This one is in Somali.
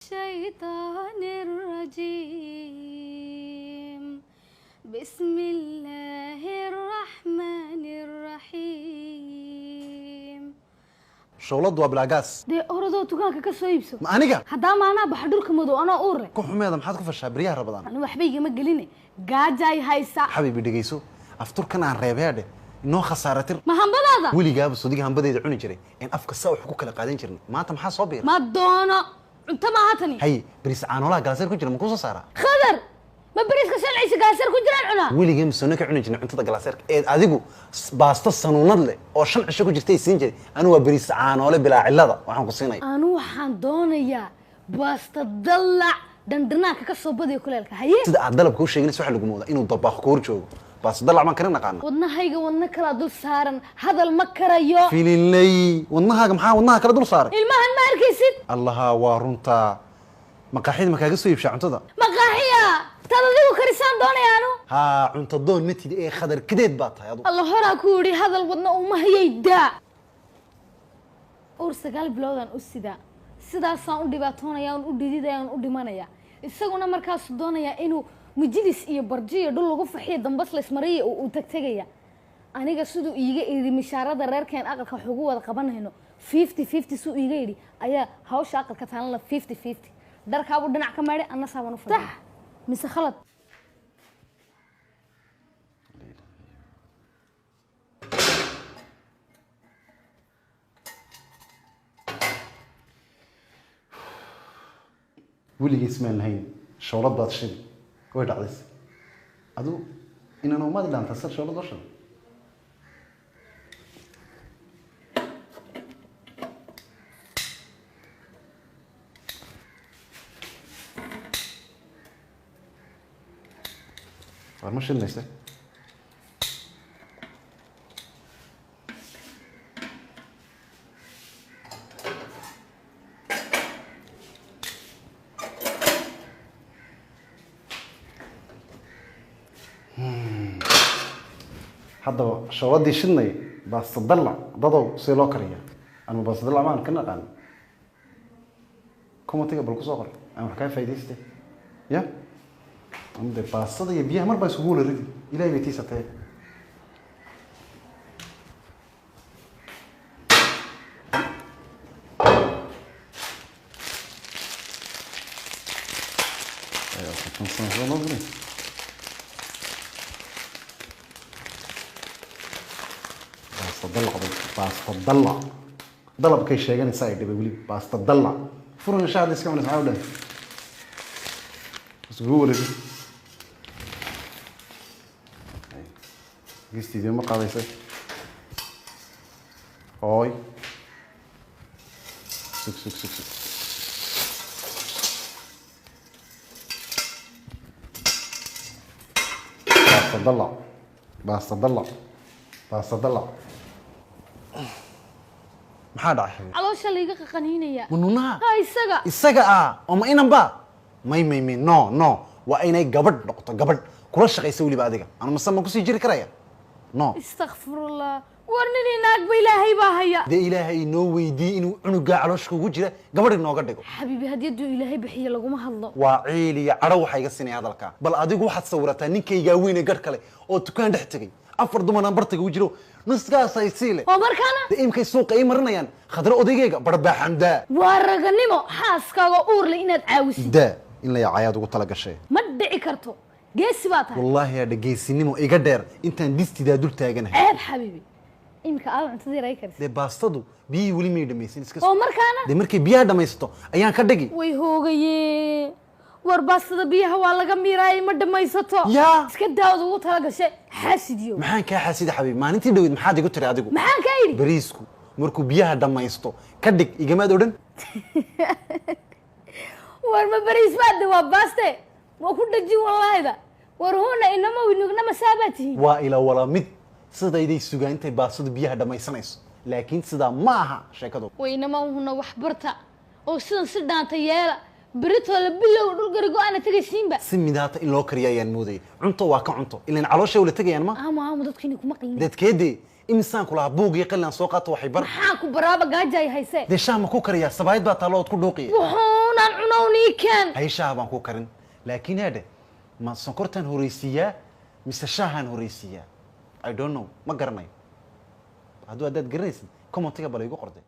الشيطان الرجيم بسم الله الرحمن الرحيم شغلات وابلاغاس دي أوردو تكانك كسويبسو ما أنيقا هدا ما أنا بحضرك مدو أنا أوري كو حميدا maxaad ku fashaa bariyaha rabadaan أنا وحبيجي مقليني قاجاي هايسا xabiibi dhageyso afturkan aan reebeede inoo khasaaratir ما هم بلاذا weligaaba sodiga hanbadeeda cuni jiray in afka saa wax ku kala qaadan jirnay maanta maxaa soo biiray ما دونا أنت ما هاتني hay bariis caanolaha galaaseer ku jira ma ku soo saaraa خضر ما بريسك سلعيس قاسر كجران عنا weligii masoo ka cuni jirnay cuntada galaaseerka ee adigu baasto sanuunad leh oo 5 cisho ku jirtay siin jiray anu waa bariis caanole bilaa cilada waxaan ku siinay أنا وحان دونيا بس تدلع دندناك كسو بدي كلالك هي sida aad dalabka u sheegnayso waxa lagu moodaa inuu dabaaq koor joogo baas dalac ma karin naqaan wadna hayga wadna kala dul saaran hadal ma karayo filinlay wadnahaaga maxaa wadnaha kala dul saaray ilmahan ma arkaysid allaha waa runta maqaaxid ma kaaga soo iibshaa cuntada maqaaxiya tadadigu karisaan doonayaanu ha cunto doon matid ee khadar kadeed baa tahay adu allah horaa ku yidhi hadal wadna uma hayayda uur 9 bilowdan u sidaa sidaasaan u dhibaatoonaya aan u dhididaya aan u dhimanaya isaguna markaas doonaya inuu majlis iyo barjiyo dhul lagu faxiyo dambas la ismariyo uu tagtagaya aniga sidoo iiga iri mishaarada reerkeen aqalka wax ugu wada qabanayno 50-50 soo iiga iri ayaa hawsha aqalka taalan la 50-50 darkaabu dhinac ka maadhay anna saaban u fadhiyo mise khalad weligii ismaan lahayn shoolad baad shil way dhacdays adu inaan umadi dhaanta sar shoolad oo shil war ma shilnaysa haddaba shooladii shidnay baastadalla dadow si loo kariya ama baastadalla maan ka naqaan kumatiga bal ku soo qor aan wax kaa faa'iidayste ya amde baastada iyo biyaha mar baa isugu wala ridi ilaahay bay tiisatay ayo kan soo noqday baastadalla dalabkay sheeganaysaa ay dhibay weli baastadalla furan shaad iska cunaysa maxaa u dhahay isugu wareegi gistiidii ma qaadaysay hooy sug baastadalla maxaa dhacay caloosha la iga qaqaniinaya manuunaha ha isaga oo ma inan ba may no waa inay gabadh noqoto gabadh kula shaqaysa weliba adiga aan masama ku sii jiri karaya no astaghfirullah warnini naag ba ilaahay baa haya de ilaahay noo weydii inuu cunuga calooshka ugu jira gabadh inooga dhigo xabiibi hadiyadu ilaahay bixiyo laguma hadlo waa ciiliya cadho waxay iga sinay hadalka bal adigu waxaad sawirataa ninkaygaa weyne gadh kale oo dukaan dhex tegay 4 dumar aan bartaga u jiro nuskaas ay siile oo markaana imkay suuqa ay marinayaan khadra odaygeega barbaaxanda waa raganimo xaaskaaga uur leh inaad caawisid da in la yacayaad ugu tala gashay ma dhici karto geesi baa tahay wallahi yaa dhageysinimo iga dheer intaan distidaa dul taaganahay ceeb xabiibi imka aad cuntadii ray kartid de baastadu biyihii weli may dhamaysan iska oo markaana de markay biyaha dhamaysto ayaan ka dhigi way hoogaye war baastada biyaha waa laga miiraayay ma dhamaysato yaa iska daawad ugu tala gashay xaasidiyo maxaan kaa xaasida xabiib maalintii dhaweyd maxaad igu tiri adigu maxaan kaa yidhi bariisku markuu biyaha dhamaysto ka dhig igamaad odhan war ma bariis baade waa baaste waa ku dhajin wallaahida war huna inama winugna masaabaad tihiin waa ila wala mid sidayday sugaantay baastadu biyaha dhamaysanayso laakiin sidaa ma aha sheekadu waynama huna wax barta oo sidan si dhaanta yeela بريتولا بلو دول غريغو تغيسينبا سميداتا ان لو كريا يان موداي cunto waa ka cunto ileen caloosha wala tagayaan ma ama dadkini kuma qilin dadkeedii imsaan kula buug iyo qilan soo qaato waxay bar maxaa ku baraaba gaajay hayse de shaama ku kariya sabaayad baa taalood ku dhuuqiya wuxuunaan cuno unii keen hay shaah baan ku karin laakiin hade ma sonkortan horeysiiyaa mise shaahan horeysiiyaa I don't know ma garanayo hadduu haddaad garanaysid commentiga bal igu qorday